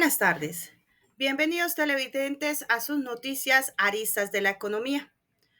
Buenas tardes. Bienvenidos televidentes a sus noticias Aristas de la Economía.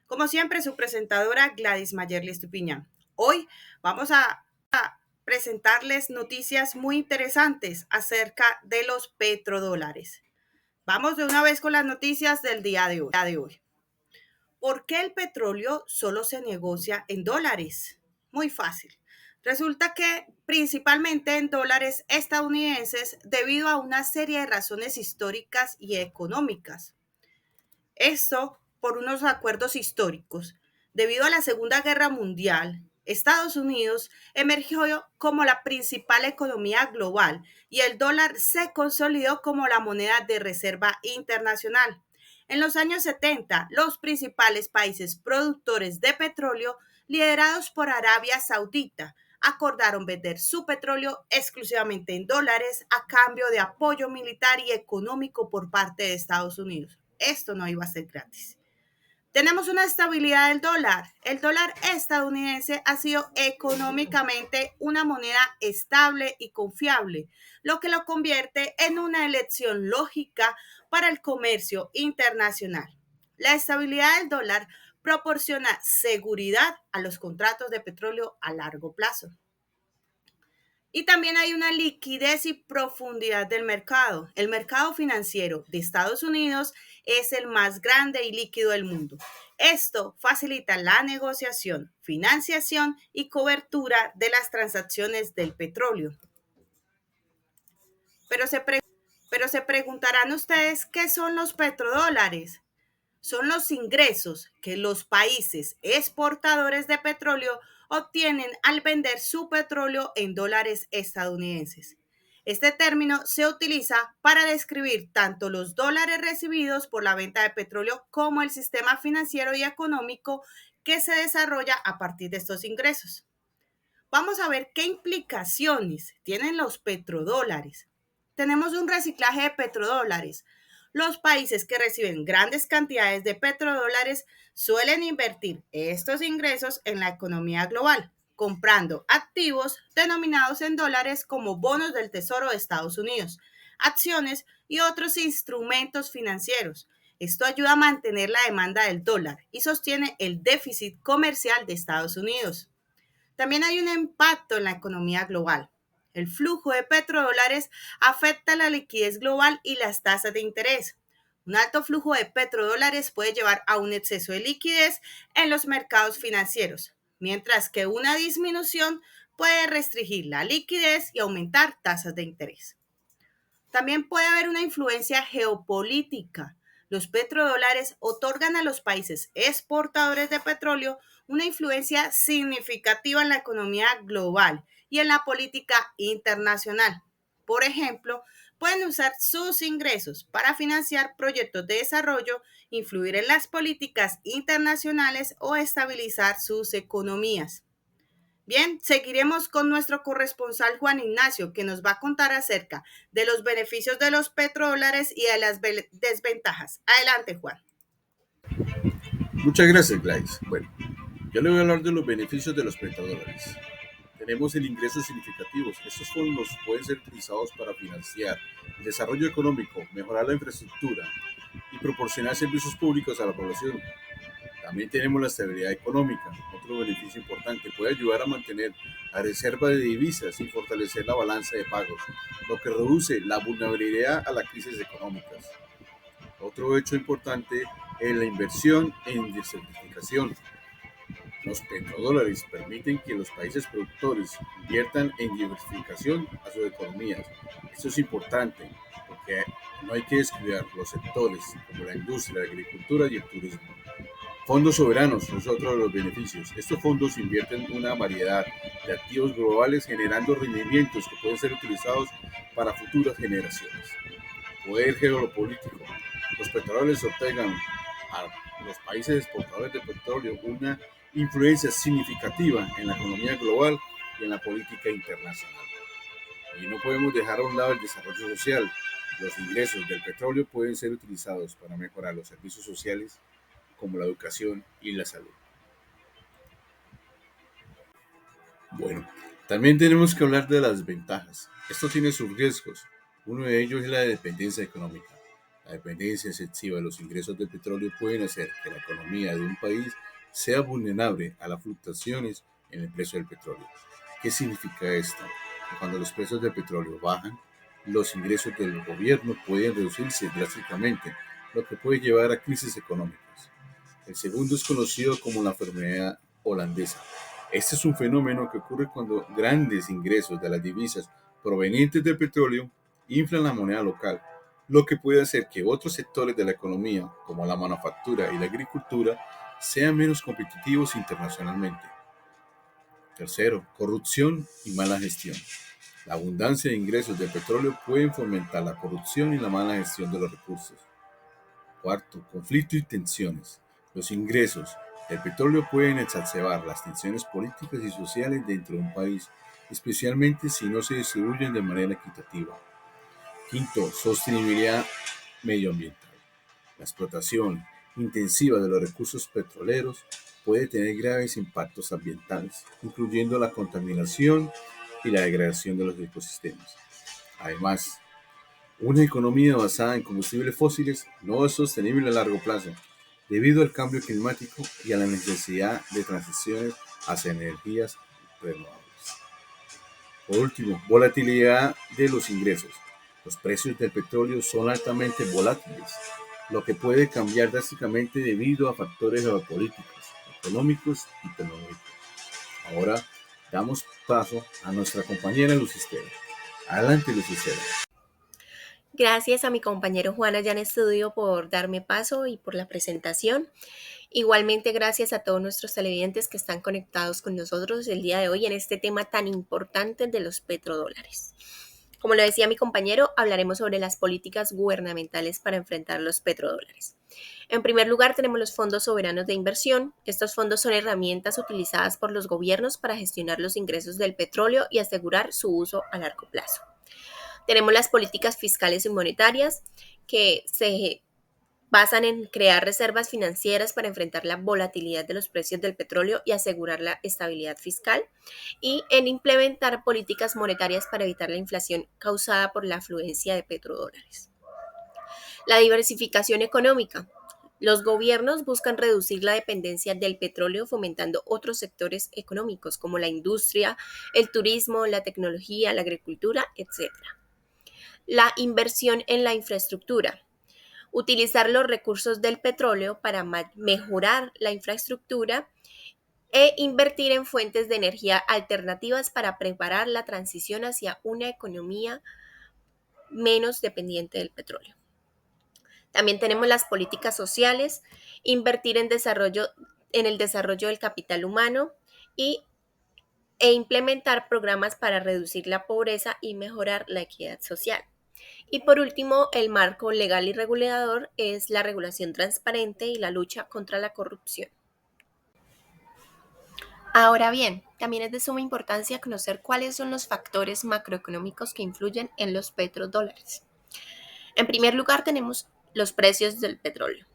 Como siempre, su presentadora Gladys Mayerly Estupiñán. Hoy vamos a presentarles noticias muy interesantes acerca de los petrodólares. Vamos de una vez con las noticias del día de hoy. ¿Por qué el petróleo solo se negocia en dólares? Muy fácil. Resulta que principalmente en dólares estadounidenses debido a una serie de razones históricas y económicas. Esto por unos acuerdos históricos. Debido a la Segunda Guerra Mundial, Estados Unidos emergió como la principal economía global y el dólar se consolidó como la moneda de reserva internacional. En los años 70, los principales países productores de petróleo, liderados por Arabia Saudita, acordaron vender su petróleo exclusivamente en dólares a cambio de apoyo militar y económico por parte de Estados Unidos. Esto no iba a ser gratis. Tenemos una estabilidad del dólar. El dólar estadounidense ha sido económicamente una moneda estable y confiable, lo que lo convierte en una elección lógica para el comercio internacional. La estabilidad del dólar proporciona seguridad a los contratos de petróleo a largo plazo. Y también hay una liquidez y profundidad del mercado. El mercado financiero de Estados Unidos es el más grande y líquido del mundo. Esto facilita la negociación, financiación y cobertura de las transacciones del petróleo. Pero se preguntarán ustedes, ¿qué son los petrodólares? Son los ingresos que los países exportadores de petróleo obtienen al vender su petróleo en dólares estadounidenses. Este término se utiliza para describir tanto los dólares recibidos por la venta de petróleo como el sistema financiero y económico que se desarrolla a partir de estos ingresos. Vamos a ver qué implicaciones tienen los petrodólares. Tenemos un reciclaje de petrodólares. Los países que reciben grandes cantidades de petrodólares suelen invertir estos ingresos en la economía global, comprando activos denominados en dólares como bonos del Tesoro de Estados Unidos, acciones y otros instrumentos financieros. Esto ayuda a mantener la demanda del dólar y sostiene el déficit comercial de Estados Unidos. También hay un impacto en la economía global. El flujo de petrodólares afecta la liquidez global y las tasas de interés. Un alto flujo de petrodólares puede llevar a un exceso de liquidez en los mercados financieros, mientras que una disminución puede restringir la liquidez y aumentar tasas de interés. También puede haber una influencia geopolítica. Los petrodólares otorgan a los países exportadores de petróleo una influencia significativa en la economía global y en la política internacional. Por ejemplo, pueden usar sus ingresos para financiar proyectos de desarrollo, influir en las políticas internacionales o estabilizar sus economías. Bien, seguiremos con nuestro corresponsal Juan Ignacio, que nos va a contar acerca de los beneficios de los petrodólares y de las desventajas. Adelante, Juan. Muchas gracias, Gladys. Bueno, yo le voy a hablar de los beneficios de los petrodólares. Tenemos el ingreso significativos. Estos fondos pueden ser utilizados para financiar el desarrollo económico, mejorar la infraestructura y proporcionar servicios públicos a la población. También tenemos la estabilidad económica. Otro beneficio importante puede ayudar a mantener la reserva de divisas y fortalecer la balanza de pagos, lo que reduce la vulnerabilidad a las crisis económicas. Otro hecho importante es la inversión en diversificación. Los petrodólares permiten que los países productores inviertan en diversificación a sus economías. Esto es importante porque no hay que descuidar los sectores como la industria, la agricultura y el turismo. Fondos soberanos es otro de los beneficios. Estos fondos invierten en una variedad de activos globales generando rendimientos que pueden ser utilizados para futuras generaciones. Poder geopolítico. Los petrodólares otorgan a los países exportadores de petróleo una influencia significativa en la economía global y en la política internacional. Y no podemos dejar a un lado el desarrollo social. Los ingresos del petróleo pueden ser utilizados para mejorar los servicios sociales como la educación y la salud. Bueno, también tenemos que hablar de las ventajas. Esto tiene sus riesgos. Uno de ellos es la dependencia económica. La dependencia excesiva de los ingresos del petróleo pueden hacer que la economía de un país sea vulnerable a las fluctuaciones en el precio del petróleo. ¿Qué significa esto? Que cuando los precios del petróleo bajan, los ingresos del gobierno pueden reducirse drásticamente, lo que puede llevar a crisis económicas. El segundo es conocido como la enfermedad holandesa. Este es un fenómeno que ocurre cuando grandes ingresos de las divisas provenientes del petróleo inflan la moneda local, lo que puede hacer que otros sectores de la economía, como la manufactura y la agricultura, sean menos competitivos internacionalmente. Tercero, corrupción y mala gestión. La abundancia de ingresos del petróleo pueden fomentar la corrupción y la mala gestión de los recursos. Cuarto, conflicto y tensiones. Los ingresos del petróleo pueden exacerbar las tensiones políticas y sociales dentro de un país, especialmente si no se distribuyen de manera equitativa. Quinto, sostenibilidad medioambiental. La explotación intensiva de los recursos petroleros puede tener graves impactos ambientales, incluyendo la contaminación y la degradación de los ecosistemas. Además, una economía basada en combustibles fósiles no es sostenible a largo plazo, debido al cambio climático y a la necesidad de transiciones hacia energías renovables. Por último, volatilidad de los ingresos. Los precios del petróleo son altamente volátiles, lo que puede cambiar drásticamente debido a factores geopolíticos, económicos y tecnológicos. Ahora damos paso a nuestra compañera Luz Estela. Adelante, Luz Estela. Gracias a mi compañero Juan allá en estudio por darme paso y por la presentación. Igualmente gracias a todos nuestros televidentes que están conectados con nosotros el día de hoy en este tema tan importante de los petrodólares. Como lo decía mi compañero, hablaremos sobre las políticas gubernamentales para enfrentar los petrodólares. En primer lugar, tenemos los fondos soberanos de inversión. Estos fondos son herramientas utilizadas por los gobiernos para gestionar los ingresos del petróleo y asegurar su uso a largo plazo. Tenemos las políticas fiscales y monetarias que se basan en crear reservas financieras para enfrentar la volatilidad de los precios del petróleo y asegurar la estabilidad fiscal, y en implementar políticas monetarias para evitar la inflación causada por la afluencia de petrodólares. La diversificación económica. Los gobiernos buscan reducir la dependencia del petróleo fomentando otros sectores económicos como la industria, el turismo, la tecnología, la agricultura, etc. La inversión en la infraestructura. Utilizar los recursos del petróleo para mejorar la infraestructura e invertir en fuentes de energía alternativas para preparar la transición hacia una economía menos dependiente del petróleo. También tenemos las políticas sociales, invertir en el desarrollo del capital humano e implementar programas para reducir la pobreza y mejorar la equidad social. Y por último, el marco legal y regulador es la regulación transparente y la lucha contra la corrupción. Ahora bien, también es de suma importancia conocer cuáles son los factores macroeconómicos que influyen en los petrodólares. En primer lugar, tenemos los precios del petróleo.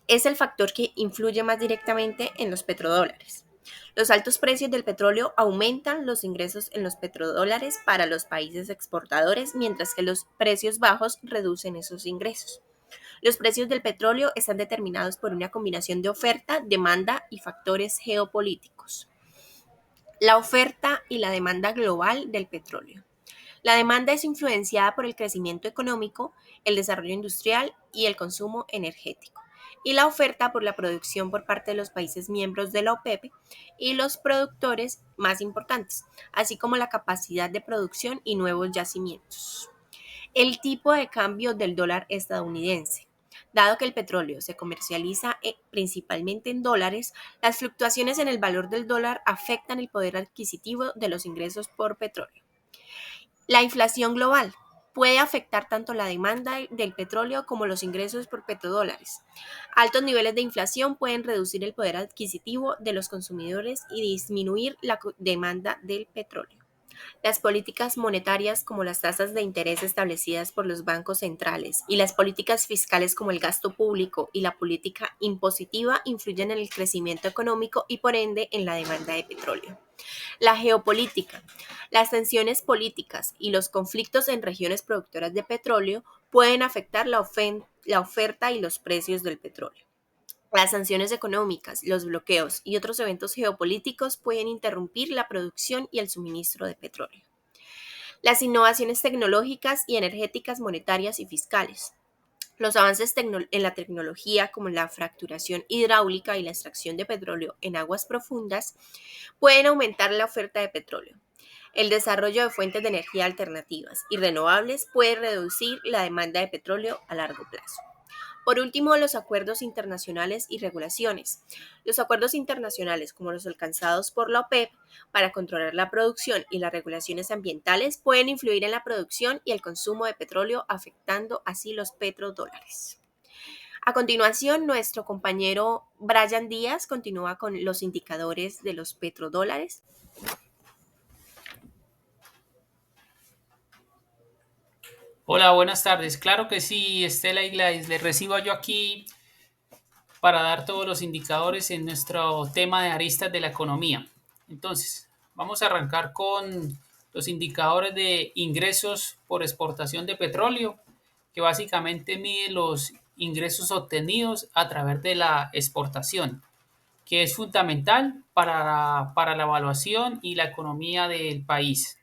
Es el factor que influye más directamente en los petrodólares. Los altos precios del petróleo aumentan los ingresos en los petrodólares para los países exportadores, mientras que los precios bajos reducen esos ingresos. Los precios del petróleo están determinados por una combinación de oferta, demanda y factores geopolíticos. La oferta y la demanda global del petróleo. La demanda es influenciada por el crecimiento económico, el desarrollo industrial y el consumo energético, y la oferta por la producción por parte de los países miembros de la OPEP y los productores más importantes, así como la capacidad de producción y nuevos yacimientos. El tipo de cambio del dólar estadounidense. Dado que el petróleo se comercializa principalmente en dólares, las fluctuaciones en el valor del dólar afectan el poder adquisitivo de los ingresos por petróleo. La inflación global puede afectar tanto la demanda del petróleo como los ingresos por petrodólares. Altos niveles de inflación pueden reducir el poder adquisitivo de los consumidores y disminuir la demanda del petróleo. Las políticas monetarias como las tasas de interés establecidas por los bancos centrales y las políticas fiscales como el gasto público y la política impositiva influyen en el crecimiento económico y por ende en la demanda de petróleo. La geopolítica. Las tensiones políticas y los conflictos en regiones productoras de petróleo pueden afectar la oferta y los precios del petróleo. Las sanciones económicas, los bloqueos y otros eventos geopolíticos pueden interrumpir la producción y el suministro de petróleo. Las innovaciones tecnológicas y energéticas monetarias y fiscales. Los avances en la tecnología, como la fracturación hidráulica y la extracción de petróleo en aguas profundas, pueden aumentar la oferta de petróleo. El desarrollo de fuentes de energía alternativas y renovables puede reducir la demanda de petróleo a largo plazo. Por último, los acuerdos internacionales y regulaciones. Los acuerdos internacionales, como los alcanzados por la OPEP para controlar la producción y las regulaciones ambientales, pueden influir en la producción y el consumo de petróleo, afectando así los petrodólares. A continuación, nuestro compañero Brian Díaz continúa con los indicadores de los petrodólares. Hola, buenas tardes. Claro que sí, Estela y Gladys, les recibo yo aquí para dar todos los indicadores en nuestro tema de aristas de la economía. Entonces, vamos a arrancar con los indicadores de ingresos por exportación de petróleo, que básicamente mide los ingresos obtenidos a través de la exportación, que es fundamental para la evaluación y la economía del país.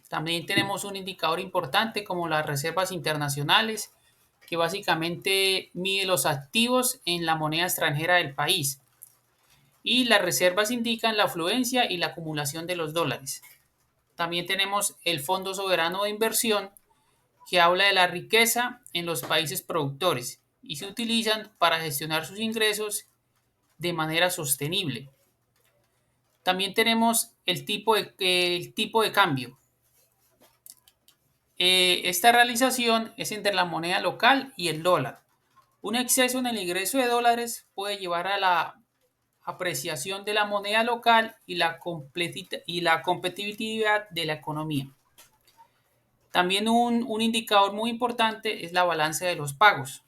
También tenemos un indicador importante como las reservas internacionales, que básicamente mide los activos en la moneda extranjera del país. Y las reservas indican la afluencia y la acumulación de los dólares. También tenemos el Fondo Soberano de Inversión, que habla de la riqueza en los países productores y se utilizan para gestionar sus ingresos de manera sostenible. También tenemos el tipo de cambio. Esta realización es entre la moneda local y el dólar. Un exceso en el ingreso de dólares puede llevar a la apreciación de la moneda local y la competitividad de la economía. También un indicador muy importante es la balanza de los pagos,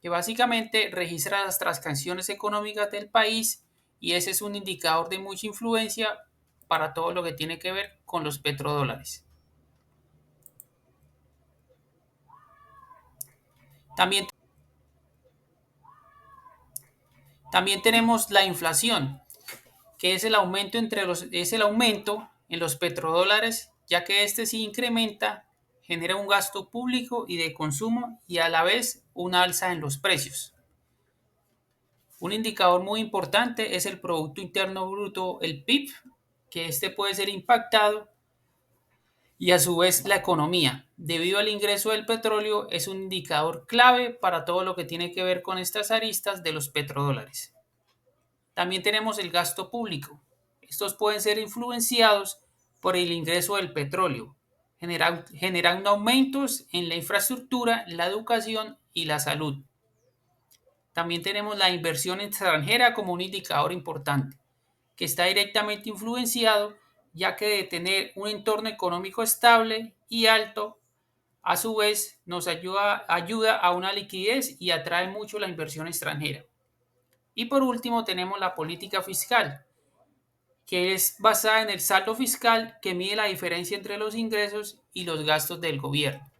que básicamente registra las transacciones económicas del país y ese es un indicador de mucha influencia para todo lo que tiene que ver con los petrodólares. También tenemos la inflación, que es el aumento en los petrodólares, ya que este se incrementa, genera un gasto público y de consumo y a la vez una alza en los precios. Un indicador muy importante es el Producto Interno Bruto, el PIB, que este puede ser impactado y a su vez la economía. Debido al ingreso del petróleo, es un indicador clave para todo lo que tiene que ver con estas aristas de los petrodólares. También tenemos el gasto público. Estos pueden ser influenciados por el ingreso del petróleo, generando aumentos en la infraestructura, la educación y la salud. También tenemos la inversión extranjera como un indicador importante, que está directamente influenciado, ya que de tener un entorno económico estable y alto, a su vez nos ayuda a una liquidez y atrae mucho la inversión extranjera. Y por último tenemos la política fiscal, que es basada en el saldo fiscal que mide la diferencia entre los ingresos y los gastos del gobierno.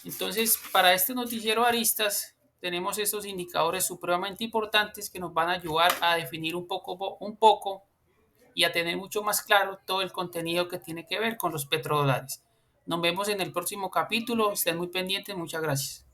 Entonces, para este noticiero Aristas, tenemos estos indicadores supremamente importantes que nos van a ayudar a definir un poco y a tener mucho más claro todo el contenido que tiene que ver con los petrodólares. Nos vemos en el próximo capítulo. Estén muy pendientes. Muchas gracias.